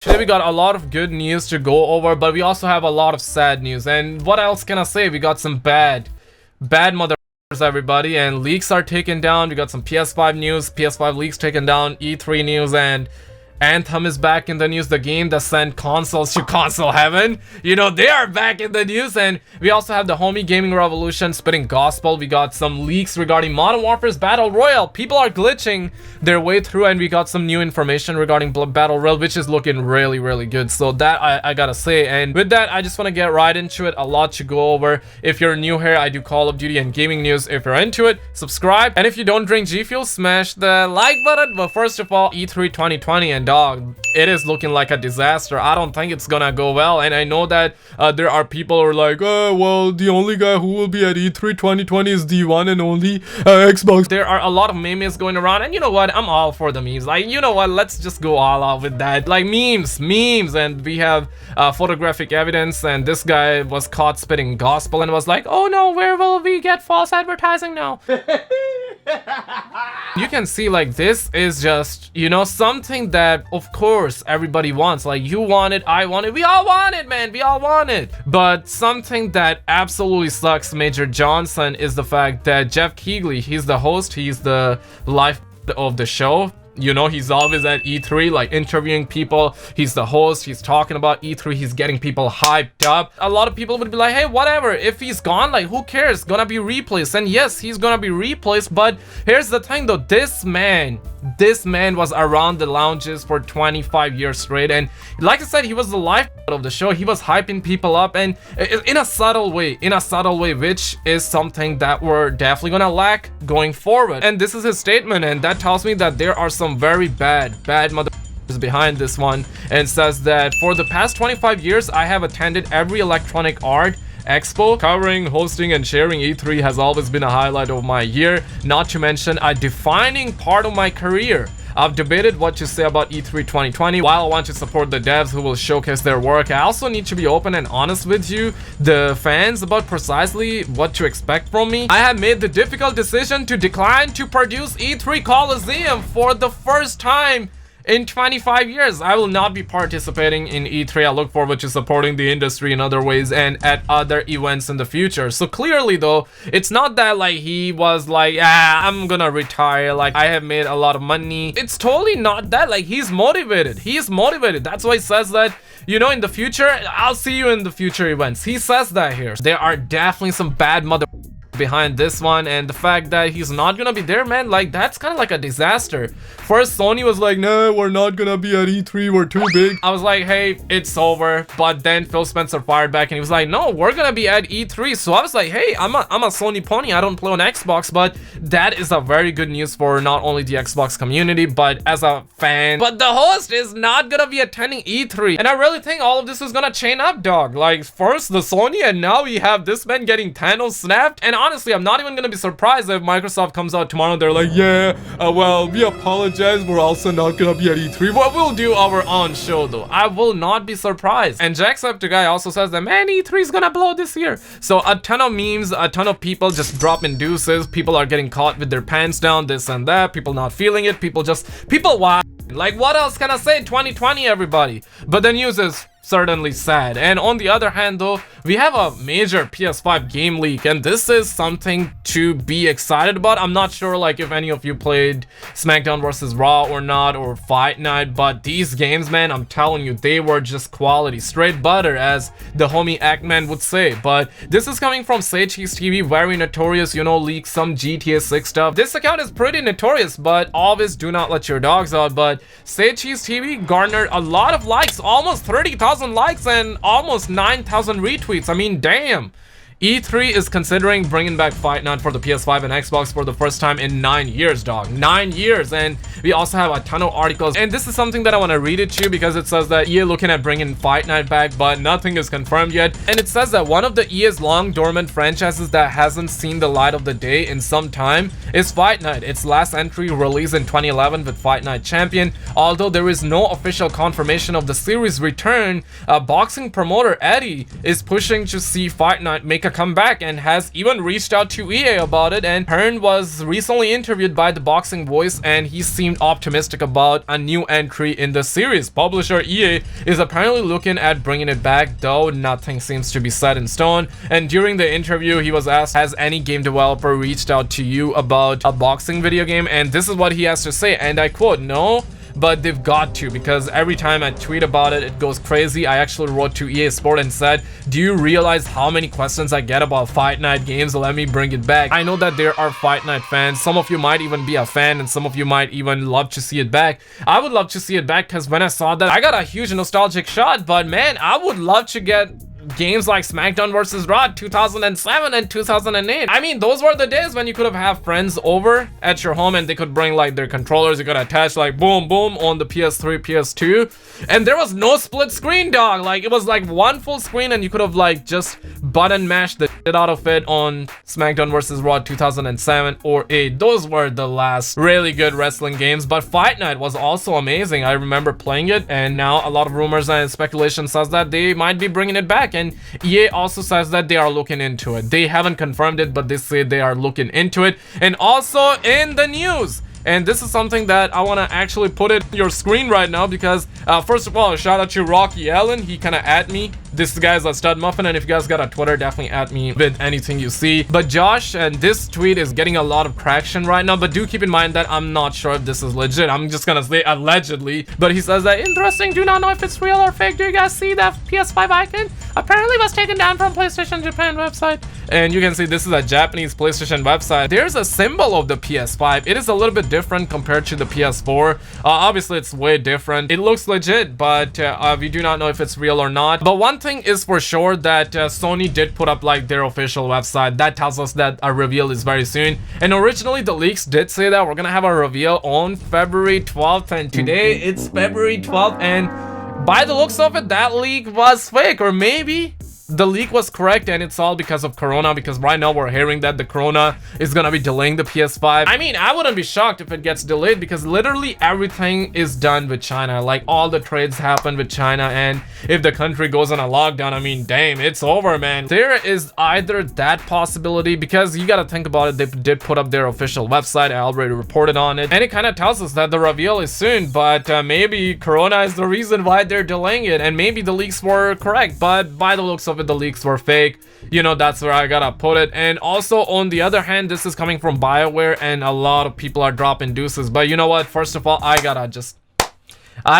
Today we got a lot of good news to go over, but we also have a lot of sad news. And what else can I say? We got some bad mother everybody, and leaks are taken down. We got some PS5 news, PS5 leaks taken down, E3 news, and Anthem is back in the news, the game that sent consoles to console heaven. You know, they are back in the news. And we also have the homie gaming revolution spitting gospel. We got some leaks regarding Modern Warfare's Battle Royale. People are glitching their way through, and we got some new information regarding Battle Royale, which is looking really good. So that I gotta say. And with that, I just want to get right into it. A lot to go over. If you're new here, I do Call of Duty and gaming news. If you're into it, subscribe. And if you don't drink G Fuel, smash the like button. But first of all, E3 2020, and dog, it is looking like a disaster. I don't think it's gonna go well. And I know that there are people who are like, oh well, the only guy who will be at E3 2020 is the one and only Xbox. There are a lot of memes going around, and you know what, I'm all for the memes. Like, you know what, let's just go all out with that. Like memes. And we have photographic evidence, and this guy was caught spitting gospel and was like, oh no, where will we get false advertising now? You can see, like, this is just, you know, something that of course everybody wants. Like, you want it, I want it, we all want it, man, we all want it. But something that absolutely sucks Major Johnson is the fact that Jeff Keighley, he's the host, he's the life of the show. You know, he's always at E3, like, interviewing people. He's the host. He's talking about E3. He's getting people hyped up. A lot of people would be like, hey, whatever. If he's gone, like, who cares? Gonna be replaced. And yes, he's gonna be replaced. But here's the thing, though. This man was around the lounges for 25 years straight. And like I said, he was the life of the show. He was hyping people up, and in a subtle way, which is something that we're definitely gonna lack going forward. And this is his statement, and that tells me that there are some very bad mother behind this one. And says that for the past 25 years, I have attended every electronic art expo. Covering, hosting, and sharing E3 has always been a highlight of my year, not to mention a defining part of my career. I've debated what to say about E3 2020. While I want to support the devs who will showcase their work, I also need to be open and honest with you, the fans, about precisely what to expect from me. I have made the difficult decision to decline to produce E3 Coliseum for the first time in 25 years. I will not be participating in E3. I look forward to supporting the industry in other ways and at other events in the future. So clearly, though, it's not that like he was like, I'm gonna retire, like I have made a lot of money. It's totally not that. Like, he's motivated. That's why he says that, you know, in the future, I'll see you in the future events. He says that here. There are definitely some bad mother behind this one, and the fact that he's not gonna be there, man, like, that's kind of like a disaster. First, Sony was like, no, we're not gonna be at E3, we're too big. I was like, hey, it's over. But then Phil Spencer fired back and he was like, no, we're gonna be at E3. So I was like, hey, I'm a Sony pony, I don't play on Xbox. But that is a very good news for not only the Xbox community, but as a fan. But the host is not gonna be attending E3, and I really think all of this is gonna chain up, dog. Like, first the Sony, and now we have this man getting Thanos snapped. And honestly, I'm not even gonna be surprised if Microsoft comes out tomorrow and they're like, yeah, well, we apologize, we're also not gonna be at E3, but we'll do our own show, though. I will not be surprised. And Jacksepticeye also says that, man, E3 is gonna blow this year. So a ton of memes, a ton of people just dropping deuces. People are getting caught with their pants down, this and that. People not feeling it. People wow. Like, what else can I say? 2020, everybody. But the news is certainly sad. And on the other hand, though, we have a major PS5 game leak, and this is something to be excited about. I'm not sure, like, if any of you played SmackDown vs. Raw or not, or Fight Night, but these games, man, I'm telling you, they were just quality, straight butter, as the homie Ackman would say. But this is coming from Sage Cheese TV, very notorious, you know, leaks some GTA 6 stuff. This account is pretty notorious, but always do not let your dogs out. But Sage Cheese TV garnered a lot of likes, almost 30,000 likes and almost 9,000 retweets. I mean, damn. E3 is considering bringing back Fight Night for the PS5 and Xbox for the first time in 9 years, dog. 9 years. And we also have a ton of articles. And this is something that I want to read it to you, because it says that EA looking at bringing Fight Night back, but nothing is confirmed yet. And it says that one of the EA's long dormant franchises that hasn't seen the light of the day in some time is Fight Night. Its last entry released in 2011 with Fight Night Champion. Although there is no official confirmation of the series' return, boxing promoter Eddie is pushing to see Fight Night make a a comeback and has even reached out to EA about it. And Hearn was recently interviewed by The Boxing Voice, and he seemed optimistic about a new entry in the series. Publisher EA is apparently looking at bringing it back, though nothing seems to be set in stone. And during the interview, he was asked, has any game developer reached out to you about a boxing video game? And this is what he has to say, and I quote, no, but they've got to, because every time I tweet about it, it goes crazy. I actually wrote to EA Sport and said, do you realize how many questions I get about Fight Night games? Let me bring it back. I know that there are Fight Night fans. Some of you might even be a fan, and some of you might even love to see it back. I would love to see it back, because when I saw that, I got a huge nostalgic shot. But man, I would love to get games like SmackDown vs. Raw 2007 and 2008. I mean, those were the days when you could have friends over at your home and they could bring like their controllers. You could attach like boom boom on the PS3, PS2, and there was no split screen, dog. Like it was like one full screen, and you could have like just button mashed the shit out of it on SmackDown vs. Raw 2007 or 8. Those were the last really good wrestling games. But Fight Night was also amazing. I remember playing it, and now a lot of rumors and speculation says that they might be bringing it back. And EA also says that they are looking into it. They haven't confirmed it, but they say they are looking into it. And also in the news, and this is something that I want to actually put it on your screen right now, because first of all, shout out to Rocky Allen. He kind of at me. This guy's a stud muffin, and if you guys got a Twitter, definitely at me with anything you see. But Josh, and this tweet is getting a lot of traction right now, but do keep in mind that I'm not sure if this is legit. I'm just gonna say allegedly, but he says that interesting, do not know if it's real or fake. Do you guys see that PS5 icon? Apparently was taken down from PlayStation Japan website. And you can see this is a Japanese PlayStation website. There's a symbol of the PS5. It is a little bit different compared to the PS4. Obviously it's way different. It looks legit, but we do not know if it's real or not. But one thing is for sure that Sony did put up like their official website. That tells us that a reveal is very soon. And originally the leaks did say that we're gonna have a reveal on February 12th, and today it's February 12th, and by the looks of it, that leak was fake, or maybe the leak was correct and it's all because of Corona, because right now we're hearing that the Corona is gonna be delaying the PS5. I mean, I wouldn't be shocked if it gets delayed, because literally everything is done with China. Like all the trades happen with China, and if the country goes on a lockdown, I mean, damn, it's over, man. There is either that possibility, because you gotta think about it, they did put up their official website. I already reported on it, and it kind of tells us that the reveal is soon, but maybe Corona is the reason why they're delaying it, and maybe the leaks were correct, but by the looks of it, the leaks were fake. You know, that's where I gotta put it. And also on the other hand, this is coming from BioWare, and a lot of people are dropping deuces. But you know what, first of all, I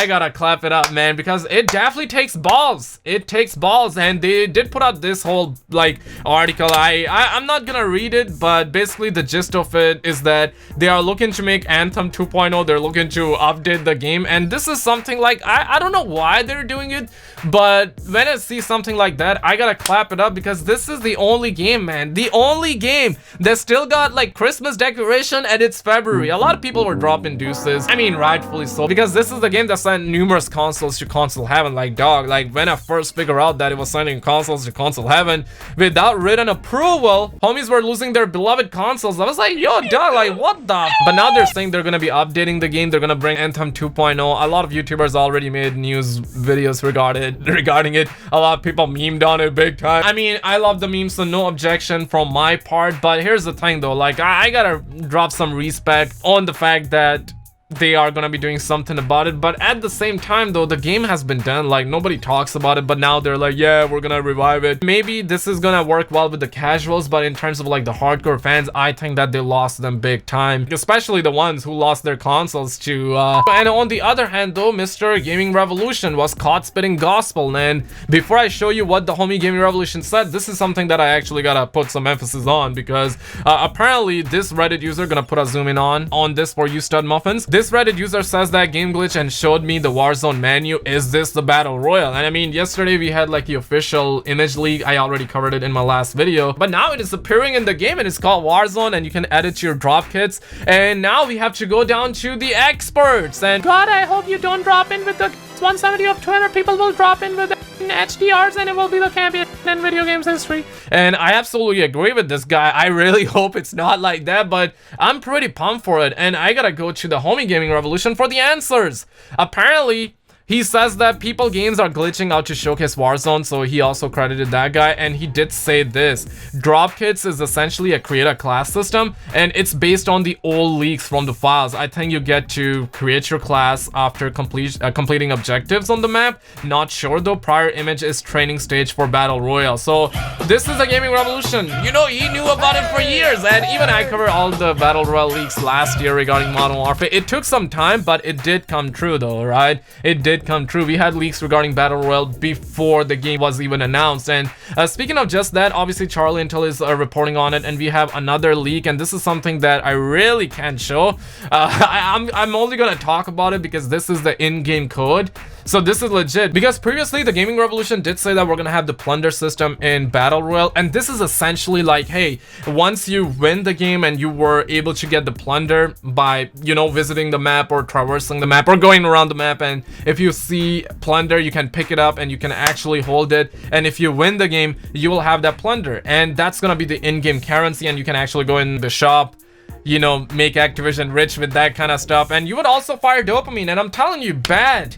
gotta clap it up, man, because it definitely takes balls. It takes balls, and they did put out this whole like article. I'm not gonna read it, but basically the gist of it is that they are looking to make Anthem 2.0. They're looking to update the game, and this is something like I don't know why they're doing it, but when I see something like that, I gotta clap it up, because this is the only game, man, the only game that still got like Christmas decoration, and it's February. A lot of people were dropping deuces. I mean, rightfully so, because this is the game that sent numerous consoles to console heaven. Like, dog, like when I first figured out that it was sending consoles to console heaven without written approval, homies were losing their beloved consoles. I was like, yo, dog, like what the? But now they're saying they're gonna be updating the game. They're gonna bring Anthem 2.0. A lot of YouTubers already made news videos regarding it. A lot of people memed on it big time. I mean, I love the memes, so no objection from my part. But here's the thing though, like I gotta drop some respect on the fact that they are gonna be doing something about it. But at the same time though, the game has been done, like nobody talks about it, but now they're like, yeah, we're gonna revive it. Maybe this is gonna work well with the casuals, but in terms of like the hardcore fans, I think that they lost them big time, especially the ones who lost their consoles to and on the other hand though, Mr. Gaming Revolution was caught spitting gospel. And before I show you what the homie Gaming Revolution said, this is something that I actually gotta put some emphasis on, because apparently this Reddit user, gonna put a zoom in on this for you stud muffins. This Reddit user says that game glitch and showed me the Warzone menu. Is this the battle royale? And I mean, yesterday we had like the official image leak. I already covered it in my last video, but now it is appearing in the game, and it's called Warzone, and you can edit your drop kits. And now we have to go down to the experts, and God, I hope you don't drop in with the 170 of Twitter. People will drop in with the HDRs, and it will be the champion in video games history. And I absolutely agree with this guy. I really hope it's not like that, but I'm pretty pumped for it. And I gotta go to the homie Gaming Revolution for the answers. Apparently He says that people games are glitching out to showcase Warzone, so he also credited that guy, and he did say this: drop kits is essentially a create a class system, and it's based on the old leaks from the files. I think you get to create your class after completing objectives on the map. Not sure though. Prior image is training stage for Battle Royale. So this is a gaming revolution. You know, he knew about it for years, and even I covered all the Battle Royale leaks last year regarding Modern Warfare. It took some time, but it did come true though, right? It did come true. We had leaks regarding Battle Royale before the game was even announced. And speaking of just that, obviously Charlie Intel is reporting on it, and we have another leak, and this is something that I really can't show. I'm only gonna talk about it because this is the in-game code. So this is legit, because previously the gaming revolution did say that we're gonna have the plunder system in Battle Royale, and this is essentially like, hey, once you win the game and you were able to get the plunder by, you know, visiting the map or traversing the map or going around the map, and if you see plunder, you can pick it up and you can actually hold it, and if you win the game, you will have that plunder, and that's gonna be the in-game currency, and you can actually go in the shop, you know, make Activision rich with that kind of stuff, and you would also fire dopamine, and I'm telling you, bad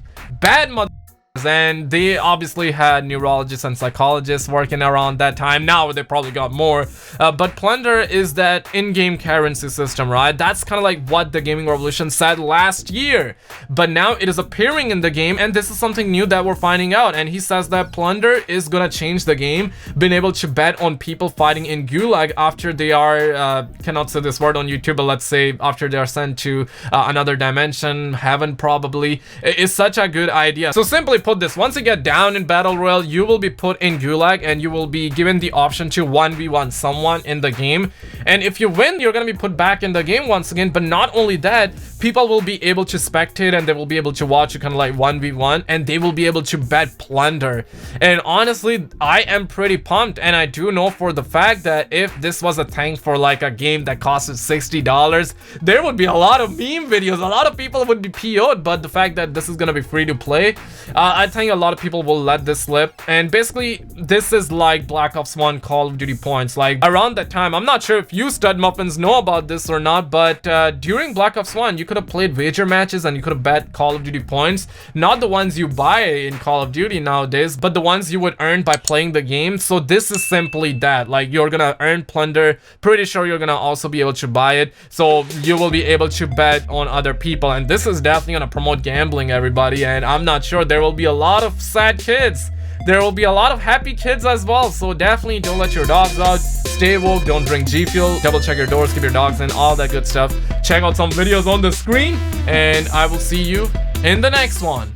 mother. And they obviously had neurologists and psychologists working around that time. Now they probably got more, but plunder is that in-game currency system, right? That's kind of like what the gaming revolution said last year, but now it is appearing in the game, and this is something new that we're finding out. And he says that plunder is gonna change the game, being able to bet on people fighting in gulag after they are cannot say this word on YouTube, but let's say after they are sent to another dimension, heaven probably, is such a good idea. So simply put this, once you get down in Battle Royale, you will be put in gulag, and you will be given the option to 1v1 someone in the game, and if you win, you're gonna be put back in the game once again. But not only that, people will be able to spectate, and they will be able to watch you kind of like 1v1, and they will be able to bet plunder. And honestly, I am pretty pumped, and I do know for the fact that if this was a thing for like a game that costed $60, there would be a lot of meme videos, a lot of people would be PO'd. But the fact that this is gonna be free to play, I think a lot of people will let this slip. And basically, this is like Black Ops 1 Call of Duty points. Like around that time, I'm not sure if you stud muffins know about this or not, but during Black Ops 1, you could have played wager matches and you could have bet Call of Duty points. Not the ones you buy in Call of Duty nowadays, but the ones you would earn by playing the game. So this is simply that. Like, you're gonna earn plunder. Pretty sure you're gonna also be able to buy it. So you will be able to bet on other people. And this is definitely gonna promote gambling, everybody. And I'm not sure, there will be a lot of sad kids. There will be a lot of happy kids as well. So definitely don't let your dogs out. Stay woke, don't drink G Fuel, double check your doors, keep your dogs in, all that good stuff. Check out some videos on the screen, and I will see you in the next one.